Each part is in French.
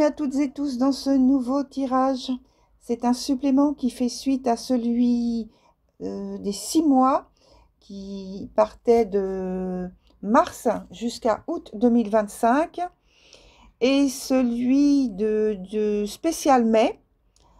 à toutes et tous dans ce nouveau tirage. C'est un supplément qui fait suite à celui des 6 mois qui partait de mars jusqu'à août 2025 et celui de spécial mai.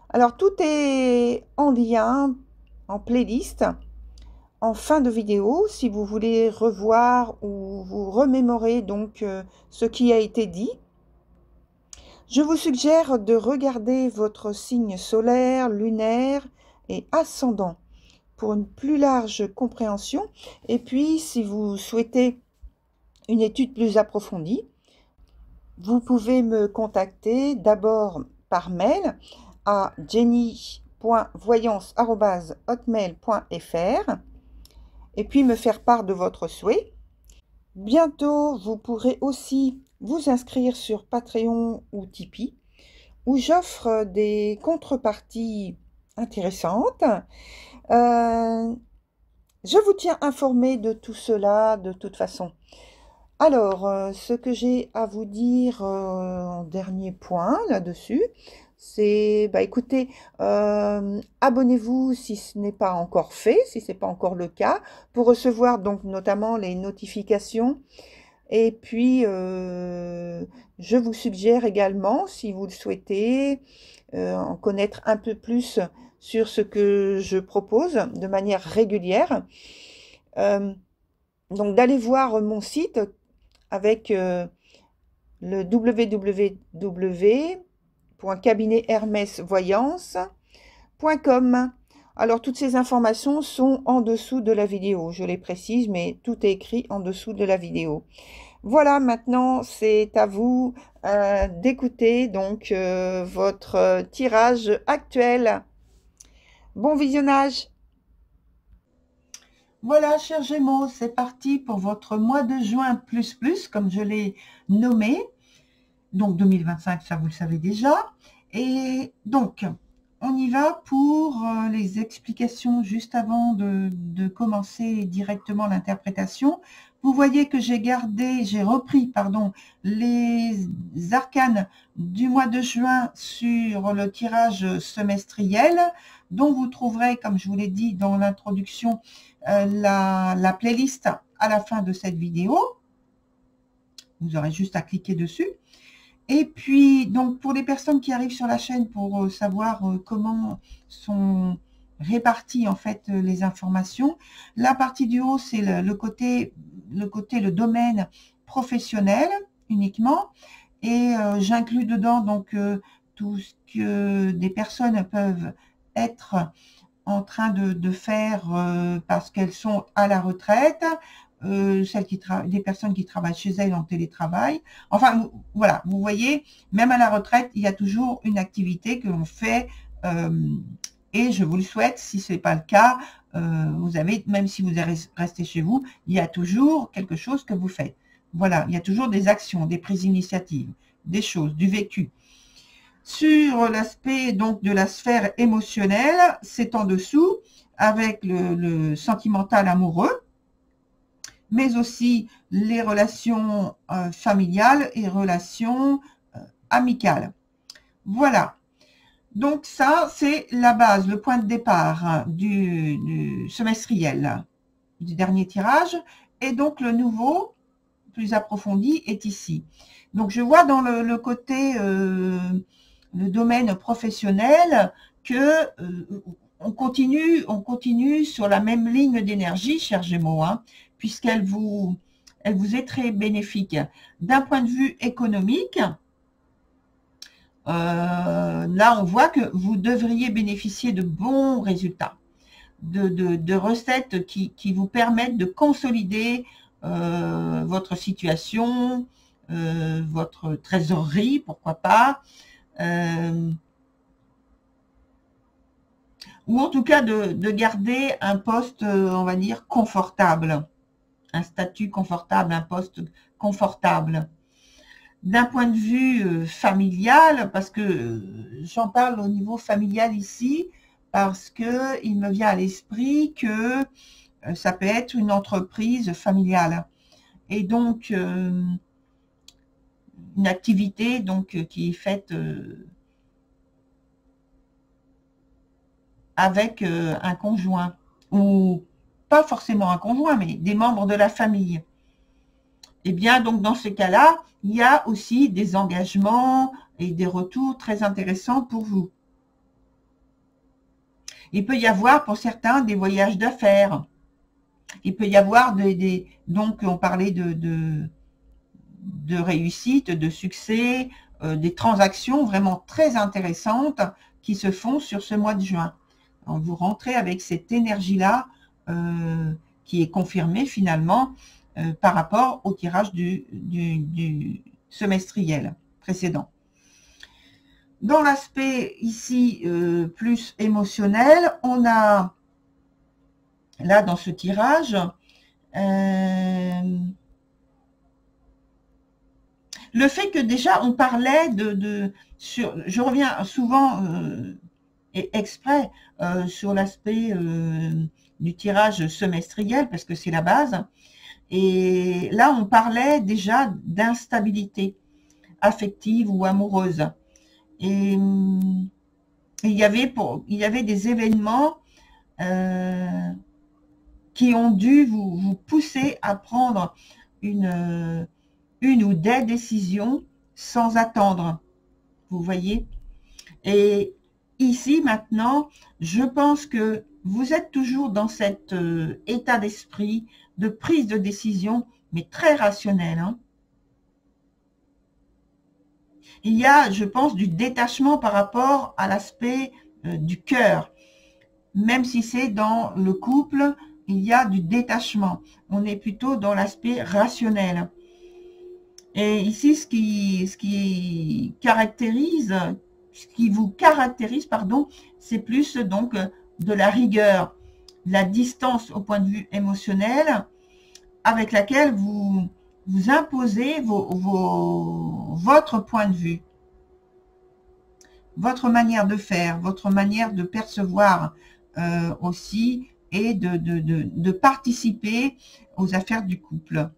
Alors tout est en lien, en playlist, en fin de vidéo, si vous voulez revoir ou vous remémorer donc ce qui a été dit. Je vous suggère de regarder votre signe solaire, lunaire et ascendant pour une plus large compréhension. Et puis, si vous souhaitez une étude plus approfondie, vous pouvez me contacter d'abord par mail à jenny.voyance@hotmail.fr et puis me faire part de votre souhait. Bientôt, vous pourrez aussi vous inscrire sur Patreon ou Tipeee, où j'offre des contreparties intéressantes. Je vous tiens informé de tout cela de toute façon. Alors, ce que j'ai à vous dire en dernier point là-dessus, c'est, écoutez, abonnez-vous si ce n'est pas encore fait, si ce n'est pas encore le cas, pour recevoir donc notamment les notifications. Et puis, je vous suggère également, si vous le souhaitez, en connaître un peu plus sur ce que je propose de manière régulière, donc d'aller voir mon site avec le www.cabinethermesvoyance.com. Alors, toutes ces informations sont en dessous de la vidéo, je les précise, mais tout est écrit en dessous de la vidéo. Voilà, maintenant, c'est à vous d'écouter donc votre tirage actuel. Bon visionnage! Voilà, chers Gémeaux, c'est parti pour votre mois de juin plus, comme je l'ai nommé. Donc 2025, ça vous le savez déjà. Et donc, on y va pour les explications juste avant de commencer directement l'interprétation. Vous voyez que j'ai repris, les arcanes du mois de juin sur le tirage semestriel, dont vous trouverez, comme je vous l'ai dit dans l'introduction, la playlist à la fin de cette vidéo. Vous aurez juste à cliquer dessus. Et puis, donc, pour les personnes qui arrivent sur la chaîne pour savoir comment sont réparties en fait les informations, la partie du haut, c'est le domaine professionnel uniquement. Et j'inclus dedans donc tout ce que des personnes peuvent être en train de faire parce qu'elles sont à la retraite, des personnes qui travaillent chez elles en télétravail. Enfin, voilà, vous voyez, même à la retraite, il y a toujours une activité que l'on fait et je vous le souhaite, si ce n'est pas le cas, même si vous restez chez vous, il y a toujours quelque chose que vous faites. Voilà, il y a toujours des actions, des prises d'initiative, des choses, du vécu. Sur l'aspect donc de la sphère émotionnelle, c'est en dessous avec le sentimental amoureux, mais aussi les relations familiales et relations amicales. Voilà. Donc ça, c'est la base, le point de départ du semestriel, du dernier tirage. Et donc le nouveau, plus approfondi, est ici. Donc je vois dans le côté, le domaine professionnel, que on continue sur la même ligne d'énergie, chers Gémeaux, puisqu'elle vous est très bénéfique. D'un point de vue économique, là on voit que vous devriez bénéficier de bons résultats, de recettes qui vous permettent de consolider votre situation, votre trésorerie, pourquoi pas, ou en tout cas de garder un poste, on va dire, confortable, un statut confortable, un poste confortable. D'un point de vue familial, parce que j'en parle au niveau familial ici, parce que il me vient à l'esprit que ça peut être une entreprise familiale. Et donc, une activité donc qui est faite avec un conjoint, ou pas forcément un conjoint, mais des membres de la famille. Et bien, donc, dans ce cas-là, il y a aussi des engagements et des retours très intéressants pour vous. Il peut y avoir, pour certains, des voyages d'affaires. Il peut y avoir donc, on parlait de réussite, de succès, des transactions vraiment très intéressantes qui se font sur ce mois de juin. Donc, vous rentrez avec cette énergie-là qui est confirmée finalement par rapport au tirage du semestriel précédent. Dans l'aspect ici plus émotionnel, on a là dans ce tirage le fait que déjà on parlait je reviens souvent et exprès sur l'aspect du tirage semestriel parce que c'est la base. Et là, on parlait déjà d'instabilité affective ou amoureuse. Et il y avait des événements qui ont dû vous pousser à prendre une ou des décisions sans attendre. Vous voyez? Et ici, maintenant, je pense que vous êtes toujours dans cet état d'esprit de prise de décision, mais très rationnel. Hein. Il y a, je pense, du détachement par rapport à l'aspect du cœur. Même si c'est dans le couple, il y a du détachement. On est plutôt dans l'aspect rationnel. Et ici, ce qui vous caractérise, pardon, c'est plus donc de la rigueur, la distance au point de vue émotionnel, avec laquelle vous imposez votre point de vue, votre manière de faire, votre manière de percevoir aussi, et de participer aux affaires du couple.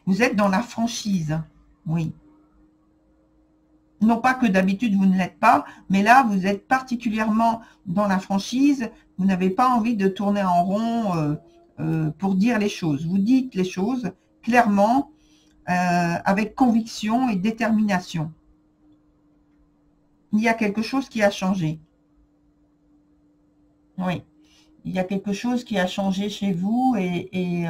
Vous êtes dans la franchise, oui. Non pas que d'habitude vous ne l'êtes pas, mais là vous êtes particulièrement dans la franchise. Vous n'avez pas envie de tourner en rond pour dire les choses. Vous dites les choses clairement, avec conviction et détermination. Il y a quelque chose qui a changé. Oui, il y a quelque chose qui a changé chez vous et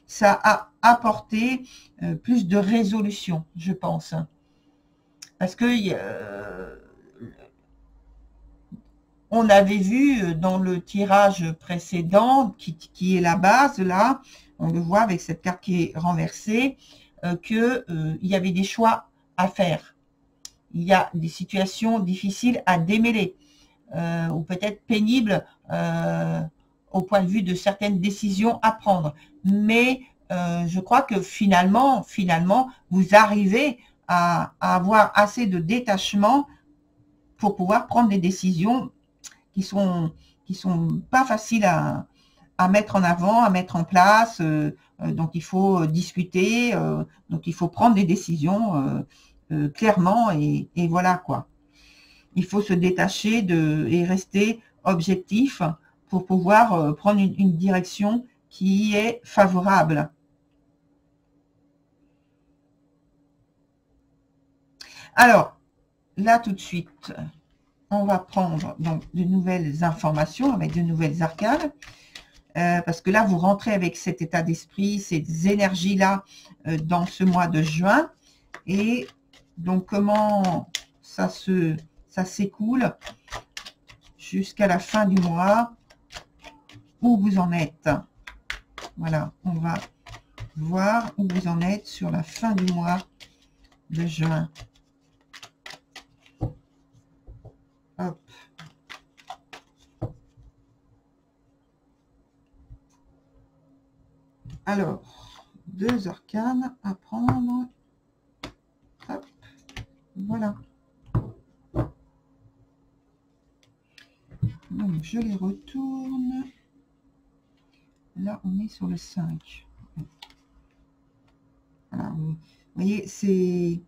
ça a apporté plus de résolution, je pense. Parce que on avait vu dans le tirage précédent, qui est la base, là, on le voit avec cette carte qui est renversée, qu'il y avait des choix à faire. Il y a des situations difficiles à démêler, ou peut-être pénibles au point de vue de certaines décisions à prendre. Mais je crois que finalement, vous arrivez à avoir assez de détachement pour pouvoir prendre des décisions qui sont pas faciles à mettre en avant, à mettre en place. Donc il faut discuter, donc il faut prendre des décisions clairement, et voilà quoi. Il faut se détacher et rester objectif pour pouvoir prendre une direction qui est favorable. Alors, là tout de suite, on va prendre donc de nouvelles informations avec de nouvelles arcanes. Parce que là, vous rentrez avec cet état d'esprit, ces énergies-là dans ce mois de juin. Et donc, comment ça s'écoule jusqu'à la fin du mois, où vous en êtes. Voilà, on va voir où vous en êtes sur la fin du mois de juin. Hop. Alors, 2 arcanes à prendre. Hop. Voilà. Donc, je les retourne. là, on est sur le 5. Voilà, vous voyez, c'est...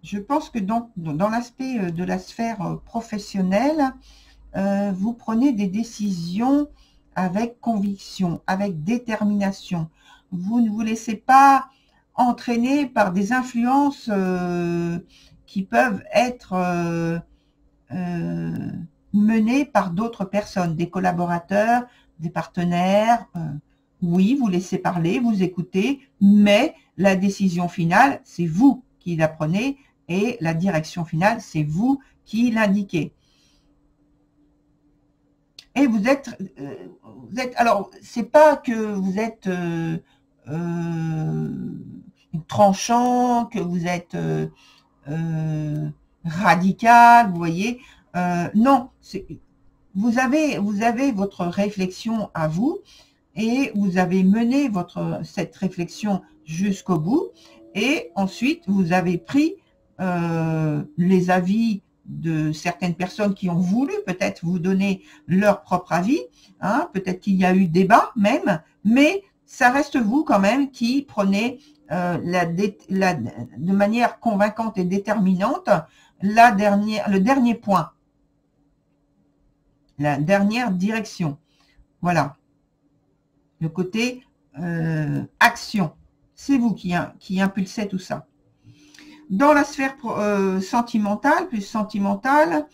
Je pense que dans l'aspect de la sphère professionnelle, vous prenez des décisions avec conviction, avec détermination. Vous ne vous laissez pas entraîner par des influences qui peuvent être menées par d'autres personnes, des collaborateurs, des partenaires. Oui, vous laissez parler, vous écoutez, mais la décision finale, c'est vous qui la prenez et la direction finale, c'est vous qui l'indiquez. Et vous êtes alors, c'est pas que vous êtes tranchant, que vous êtes radical, vous voyez. Non, vous avez votre réflexion à vous et vous avez mené cette réflexion jusqu'au bout et ensuite vous avez pris les avis de certaines personnes qui ont voulu peut-être vous donner leur propre avis, hein, peut-être qu'il y a eu débat même, mais ça reste vous quand même qui prenez de manière convaincante et déterminante le dernier point, la dernière direction. Voilà, le côté action, c'est vous qui impulsez tout ça. Dans la sphère sentimentale, plus sentimentale,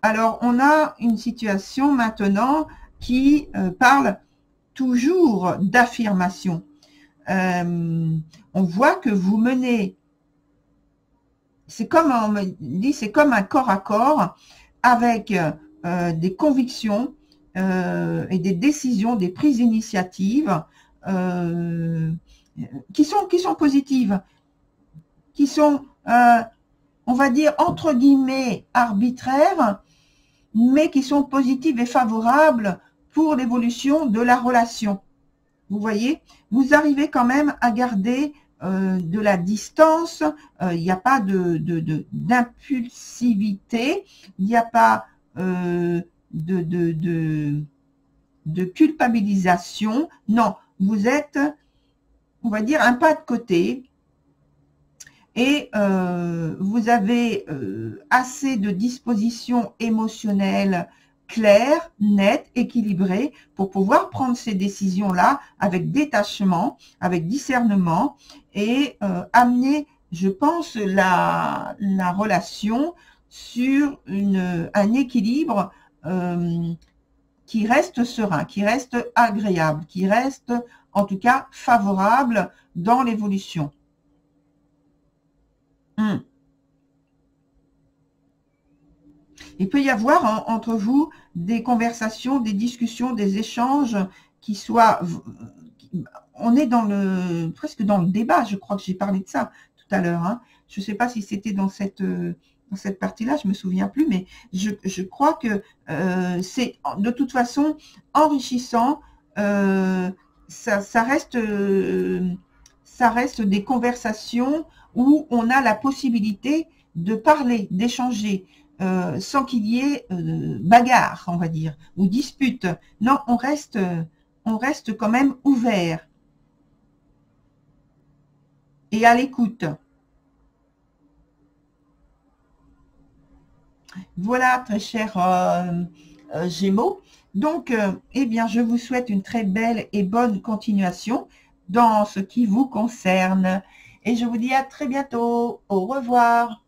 alors on a une situation maintenant qui parle toujours d'affirmation. On voit que vous menez, c'est comme on me dit, c'est comme un corps à corps avec des convictions et des décisions, des prises d'initiative qui sont positives, qui sont on va dire, entre guillemets, arbitraires, mais qui sont positives et favorables pour l'évolution de la relation. Vous voyez, vous arrivez quand même à garder de la distance, il n'y a pas d'impulsivité, il n'y a pas de culpabilisation. Non, vous êtes, on va dire, un pas de côté, et vous avez assez de dispositions émotionnelles claires, nettes, équilibrées pour pouvoir prendre ces décisions-là avec détachement, avec discernement et amener, je pense, la relation sur un équilibre qui reste serein, qui reste agréable, qui reste en tout cas favorable dans l'évolution. Il peut y avoir entre vous des conversations, des discussions, des échanges qui soient... On est presque dans le débat, je crois que j'ai parlé de ça tout à l'heure. Hein. Je ne sais pas si c'était dans cette partie-là, je me souviens plus, mais je crois que c'est de toute façon enrichissant. Ça reste des conversations où on a la possibilité de parler, d'échanger, sans qu'il y ait bagarre, on va dire, ou dispute. Non, on reste quand même ouvert et à l'écoute. Voilà, très cher Gémeaux. Donc, eh bien, je vous souhaite une très belle et bonne continuation dans ce qui vous concerne. Et je vous dis à très bientôt. Au revoir.